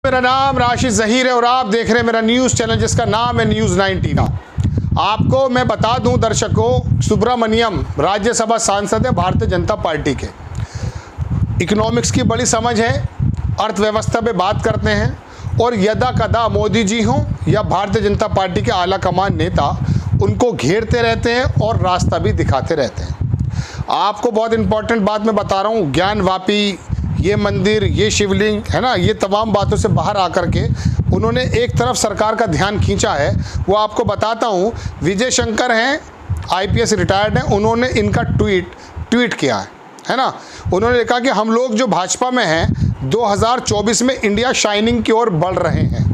मेरा नाम राशिद ज़हीर है और आप देख रहे हैं मेरा न्यूज़ चैनल जिसका नाम है न्यूज़ 19 का। आपको मैं बता दूं दर्शकों, सुब्रमण्यम राज्यसभा सांसद है भारतीय जनता पार्टी के। इकोनॉमिक्स की बड़ी समझ है, अर्थव्यवस्था पे बात करते हैं और यदा कदा मोदी जी हों या भारतीय जनता पार्टी के आला कमान नेता उनको घेरते रहते हैं और रास्ता भी दिखाते रहते हैं। आपको बहुत इंपॉर्टेंट बात मैं बता रहा हूँ, ज्ञान वापी, ये मंदिर, ये शिवलिंग है ना, ये तमाम बातों से बाहर आकर के उन्होंने एक तरफ सरकार का ध्यान खींचा है। वो आपको बताता हूँ, विजय शंकर हैं, आईपीएस रिटायर्ड हैं, उन्होंने इनका ट्वीट किया है ना। उन्होंने लिखा कि हम लोग जो भाजपा में हैं 2024 में इंडिया शाइनिंग की ओर बढ़ रहे हैं,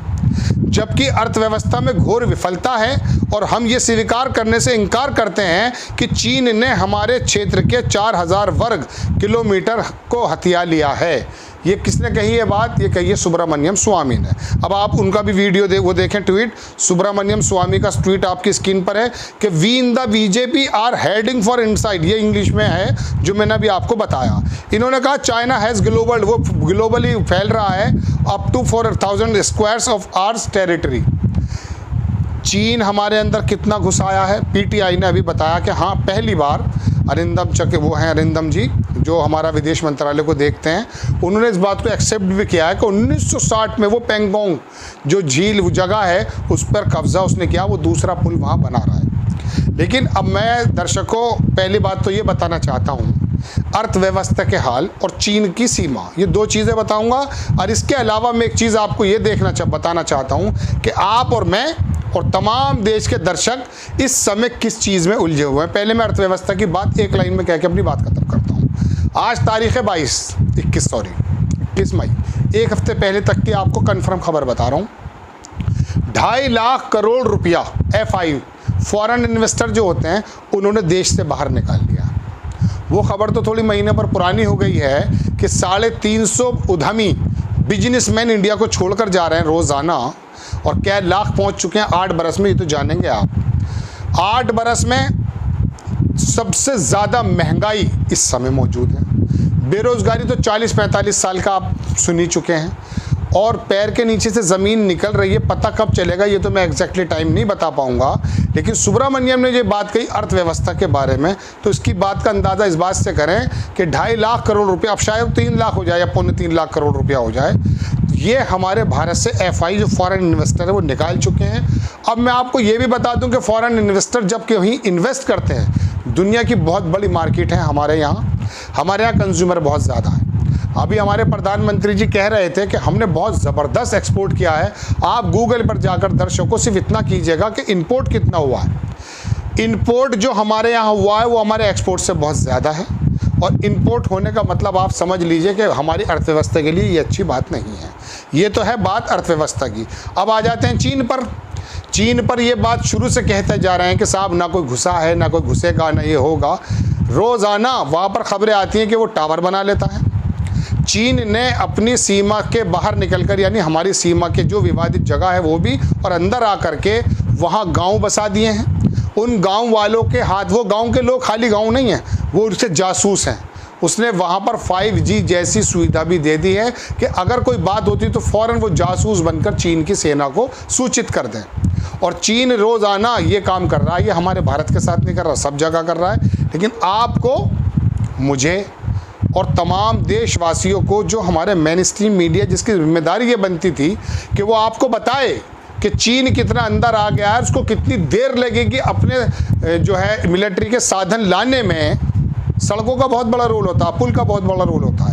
जबकि अर्थव्यवस्था में घोर विफलता है और हम ये स्वीकार करने से इनकार करते हैं कि चीन ने हमारे क्षेत्र के 4000 वर्ग किलोमीटर को हथिया लिया है। ये किसने कही है बात? ये कही है सुब्रमण्यम स्वामी ने। अब आप उनका भी वीडियो वो देखें, ट्वीट। सुब्रमण्यम स्वामी का ट्वीट आपकी स्क्रीन पर है कि we in the BJP are heading for inside, ये इंग्लिश में है जो मैंने अभी आपको बताया। इन्होंने कहा चाइना हैज़ ग्लोबल, वो ग्लोबली फैल रहा है up to 4000 squares of ours territory. चीन हमारे अंदर कितना घुस आया है? पीटीआई ने अभी बताया कि हाँ, पहली बार अरिंदम चके, वो हैं अरिंदम जी जो हमारा विदेश मंत्रालय को देखते हैं, उन्होंने इस बात को एक्सेप्ट भी किया है कि 1960 में वो पेंगोंग जो झील जगह है उस पर कब्जा उसने किया, वो दूसरा पुल वहाँ बना रहा है। लेकिन अब मैं दर्शकों पहली बात तो ये बताना चाहता हूँ, अर्थव्यवस्था के हाल और चीन की सीमा, ये दो चीज़ें बताऊँगा। और इसके अलावा मैं एक चीज़ आपको ये बताना चाहता हूँ कि आप और मैं और तमाम देश के दर्शक इस समय किस चीज़ में उलझे हुए हैं। पहले मैं अर्थव्यवस्था की बात एक लाइन में कह के अपनी बात खत्म करता हूँ। आज तारीख है 21 मई, एक हफ्ते पहले तक की आपको कंफर्म खबर बता रहा हूँ। 2.5 लाख करोड़ रुपया FI फॉरेन इन्वेस्टर जो होते हैं उन्होंने देश से बाहर निकाल लिया। वो खबर तो थोड़ी महीने पर पुरानी हो गई है कि 350 उद्यमी बिजनेसमैन इंडिया को छोड़कर जा रहे हैं रोज़ाना, और क्या लाख पहुंच चुके हैं 8 बरस में, ये तो जानेंगे आप। 8 बरस में सबसे ज़्यादा महंगाई इस समय मौजूद है। बेरोज़गारी तो 40-45 साल का आप सुन ही चुके हैं, और पैर के नीचे से ज़मीन निकल रही है। पता कब चलेगा ये तो मैं एग्जैक्टली टाइम नहीं बता पाऊंगा, लेकिन सुब्रमण्यम ने ये बात कही अर्थव्यवस्था के बारे में, तो इसकी बात का अंदाज़ा इस बात से करें कि 2.5 लाख करोड़ रुपया, अब शायद 3 लाख हो जाए या 3.25 लाख करोड़ रुपया हो जाए, ये हमारे भारत से FI जो फॉरेन इन्वेस्टर है वो निकाल चुके हैं। अब मैं आपको ये भी बता दूं कि फॉरेन इन्वेस्टर जब कहीं इन्वेस्ट करते हैं, दुनिया की बहुत बड़ी मार्केट है हमारे यहाँ कंज्यूमर बहुत ज़्यादा है। अभी हमारे प्रधानमंत्री जी कह रहे थे कि हमने बहुत ज़बरदस्त एक्सपोर्ट किया है। आप गूगल पर जाकर दर्शकों सिर्फ इतना कीजिएगा कि इंपोर्ट कितना हुआ है। इंपोर्ट जो हमारे यहाँ हुआ है वो हमारे एक्सपोर्ट से बहुत ज़्यादा है, और इंपोर्ट होने का मतलब आप समझ लीजिए कि हमारी अर्थव्यवस्था के लिए ये अच्छी बात नहीं है। ये तो है बात अर्थव्यवस्था की। अब आ जाते हैं चीन पर। चीन पर ये बात शुरू से कहते जा रहे हैं कि साहब ना कोई घुसा है, ना कोई घुसेगा, ना ये होगा। रोज़ाना वहाँ पर खबरें आती हैं कि वो टावर बना लेता है। चीन ने अपनी सीमा के बाहर निकलकर, यानी हमारी सीमा के जो विवादित जगह है वो भी, और अंदर आकर के वहाँ गांव बसा दिए हैं। उन गांव वालों के हाथ, वो गांव के लोग खाली गांव नहीं हैं, वो उससे जासूस हैं। उसने वहाँ पर 5G जैसी सुविधा भी दे दी है कि अगर कोई बात होती तो फ़ौरन वो जासूस बनकर चीन की सेना को सूचित कर दें। और चीन रोज़ाना ये काम कर रहा है। ये हमारे भारत के साथ नहीं कर रहा, सब जगह कर रहा है। लेकिन आपको, मुझे और तमाम देशवासियों को, जो हमारे मेन स्ट्रीम मीडिया जिसकी जिम्मेदारी ये बनती थी कि वो आपको बताए कि चीन कितना अंदर आ गया है, उसको कितनी देर लगेगी अपने जो है मिलिट्री के साधन लाने में। सड़कों का बहुत बड़ा रोल होता है, पुल का बहुत बड़ा रोल होता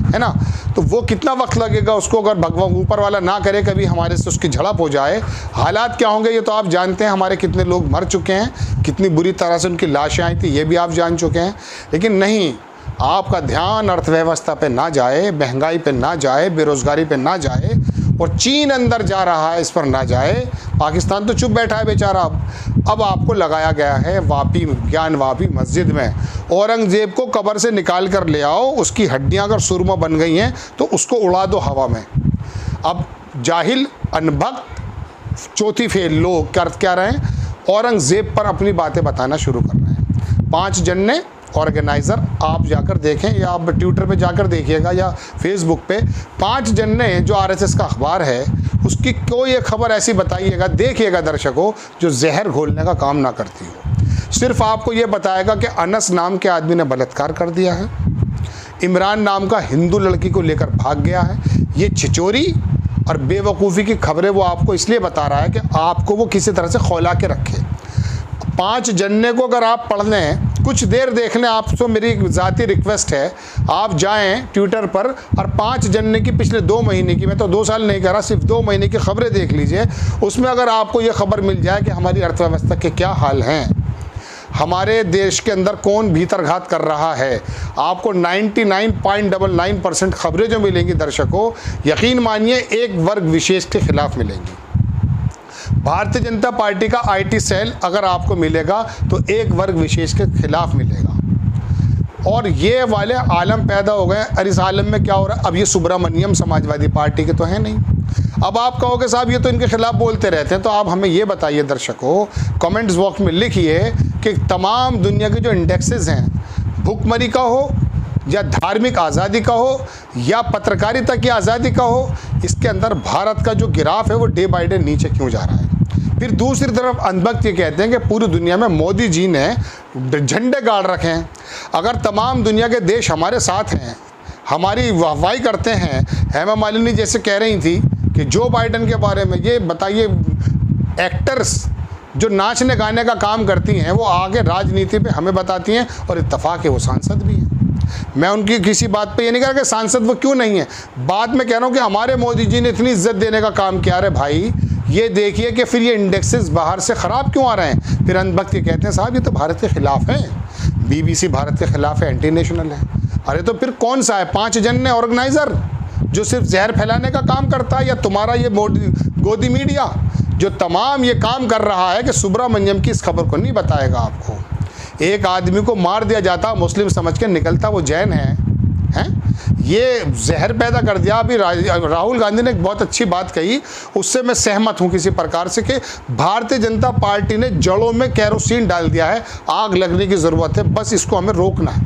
है ना, तो वो कितना वक्त लगेगा उसको, अगर भगवान ऊपर वाला ना करे कभी हमारे से उसकी झड़प हो जाए, हालात क्या होंगे ये तो आप जानते हैं। हमारे कितने लोग मर चुके हैं, कितनी बुरी तरह से उनकी लाशें आई थी, ये भी आप जान चुके हैं। लेकिन नहीं, आपका ध्यान अर्थव्यवस्था पे ना जाए, महंगाई पे ना जाए, बेरोज़गारी पे ना जाए, और चीन अंदर जा रहा है इस पर ना जाए। पाकिस्तान तो चुप बैठा है बेचारा। अब आपको लगाया गया है वापी, ज्ञान वापी मस्जिद में। औरंगज़ेब को कब्र से निकाल कर ले आओ, उसकी हड्डियां अगर सुरमा बन गई हैं तो उसको उड़ा दो हवा में। अब जाहिल, अनभक्त, चौथी फेल लोग कर क्या रहे हैं, औरंगज़ेब पर अपनी बातें बताना शुरू कर रहे हैं। 5 जन ने ऑर्गेनाइज़र, आप जाकर देखें या आप ट्विटर पे जाकर देखिएगा या फेसबुक पे, 5 जन ने जो आरएसएस का अखबार है उसकी कोई एक खबर ऐसी बताइएगा, देखिएगा दर्शकों, जो जहर घोलने का काम ना करती हो। सिर्फ आपको ये बताएगा कि अनस नाम के आदमी ने बलात्कार कर दिया है, इमरान नाम का हिंदू लड़की को लेकर भाग गया है। ये छिचोरी और बेवकूफ़ी की खबरें वो आपको इसलिए बता रहा है कि आपको वो किसी तरह से खौला के रखे। 5 जन्ने को अगर आप पढ़ लें, कुछ देर देख लें, आपसे मेरी ज़ाती रिक्वेस्ट है, आप जाएं ट्विटर पर और 5 जन्ने की पिछले 2 महीने की, मैं तो 2 साल नहीं कर रहा, सिर्फ 2 महीने की खबरें देख लीजिए। उसमें अगर आपको ये खबर मिल जाए कि हमारी अर्थव्यवस्था के क्या हाल हैं, हमारे देश के अंदर कौन भीतरघात कर रहा है, आपको 99.99% खबरें जो मिलेंगी दर्शकों, यकीन मानिए एक वर्ग विशेष के खिलाफ मिलेंगी। भारतीय जनता पार्टी का आईटी सेल अगर आपको मिलेगा तो एक वर्ग विशेष के खिलाफ मिलेगा। और ये वाले आलम पैदा हो गए। और इस आलम में क्या हो रहा है, अब ये सुब्रमण्यम समाजवादी पार्टी के तो है नहीं। अब आप कहोगे साहब ये तो इनके खिलाफ बोलते रहते हैं, तो आप हमें ये बताइए दर्शकों, कमेंट्स बॉक्स में लिखिए कि तमाम दुनिया के जो इंडेक्सेस हैं, भुखमरी का हो या धार्मिक आज़ादी का हो या पत्रकारिता की आज़ादी का हो, इसके अंदर भारत का जो गिराफ है वो डे बाय डे नीचे क्यों जा रहा है। फिर दूसरी तरफ अंधभक्त ये कहते हैं कि पूरी दुनिया में मोदी जी ने झंडे गाड़ रखे हैं। अगर तमाम दुनिया के देश हमारे साथ हैं, हमारी वाहवाही करते हैं, हेमा मालिनी जैसे कह रही थी कि जो बाइडन के बारे में, ये बताइए एक्टर्स जो नाचने गाने का काम करती हैं वो आगे राजनीति पे हमें बताती हैं, और इत्तेफाक है वो सांसद भी हैं। मैं उनकी किसी बात पे ये नहीं कह रहा कि सांसद वो क्यों नहीं है, बात में कह रहा हूँ कि हमारे मोदी जी ने इतनी इज्जत देने का काम किया। अरे भाई ये देखिए कि फिर ये इंडेक्सेस बाहर से ख़राब क्यों आ रहे हैं। फिर अंधभक्त ये कहते हैं साहब ये तो भारत के ख़िलाफ़ है, BBC भारत के ख़िलाफ़ है, एंटी नेशनल है। अरे तो फिर कौन सा है 5 जन ने ऑर्गेनाइज़र जो सिर्फ जहर फैलाने का काम करता है, या तुम्हारा ये गोदी मीडिया जो तमाम ये काम कर रहा है कि सुब्रमण्यम की इस खबर को नहीं बताएगा आपको। एक आदमी को मार दिया जाता मुस्लिम समझ के, निकलता वो जैन है, ये जहर पैदा कर दिया। अभी राहुल गांधी ने एक बहुत अच्छी बात कही, उससे मैं सहमत हूँ किसी प्रकार से, कि भारतीय जनता पार्टी ने जड़ों में केरोसिन डाल दिया है, आग लगने की ज़रूरत है, बस इसको हमें रोकना है।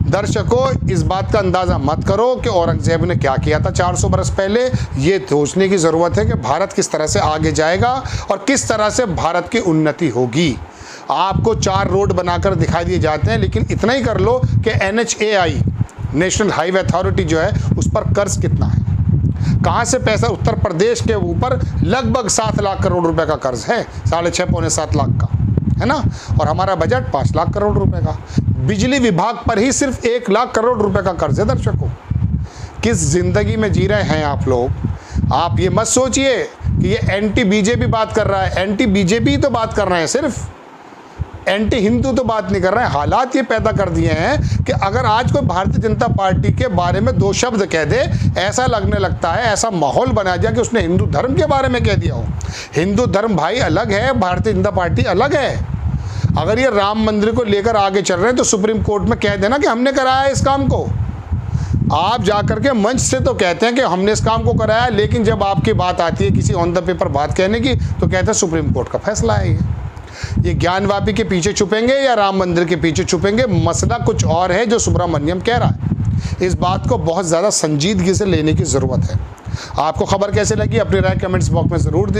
दर्शकों इस बात का अंदाज़ा मत करो कि औरंगजेब ने क्या किया था 400 बरस पहले। ये सोचने की ज़रूरत है कि भारत किस तरह से आगे जाएगा और किस तरह से भारत की उन्नति होगी। आपको 4 रोड बनाकर दिखाई दिए जाते हैं, लेकिन इतना ही कर लो कि NHAI नेशनल हाईवे अथॉरिटी जो है उस पर कर्ज कितना है, कहाँ से पैसा। उत्तर प्रदेश के ऊपर लगभग 7 लाख करोड़ रुपए का कर्ज है, 6.5 पौने 7 लाख का है ना, और हमारा बजट 5 लाख करोड़ रुपए का। बिजली विभाग पर ही सिर्फ 1 लाख करोड़ रुपए का कर्ज है। दर्शकों किस जिंदगी में जी रहे हैं आप लोग। आप ये मत सोचिए कि ये एंटी बीजेपी बात कर रहा है, एंटी बीजेपी तो बात कर रहे हैं, सिर्फ एंटी हिंदू तो बात नहीं कर रहे हैं। हालात ये पैदा कर दिए हैं कि अगर आज कोई भारतीय जनता पार्टी के बारे में 2 शब्द कह दे, ऐसा लगने लगता है, ऐसा माहौल बना दिया कि उसने हिंदू धर्म के बारे में कह दिया हो। हिंदू धर्म भाई अलग है, भारतीय जनता पार्टी अलग है। अगर ये राम मंदिर को लेकर आगे चल रहे हैं तो सुप्रीम कोर्ट में कह देना कि हमने कराया इस काम को। आप जाकर के मंच से तो कहते हैं कि हमने इस काम को कराया, लेकिन जब आपकी बात आती है किसी ऑन द पेपर बात कहने की तो कहते हैं सुप्रीम कोर्ट का फैसला है। ये ज्ञानवापी के पीछे छुपेंगे या राम मंदिर के पीछे छुपेंगे, मसला कुछ और है जो सुब्रमण्यम कह रहा है। इस बात को बहुत ज़्यादा संजीदगी से लेने की ज़रूरत है। आपको खबर कैसे लगी अपनी राय कमेंट्स बॉक्स में ज़रूर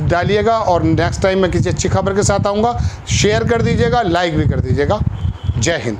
डालिएगा, और नेक्स्ट टाइम मैं किसी अच्छी खबर के साथ आऊँगा। शेयर कर दीजिएगा, लाइक भी कर दीजिएगा। जय हिंद।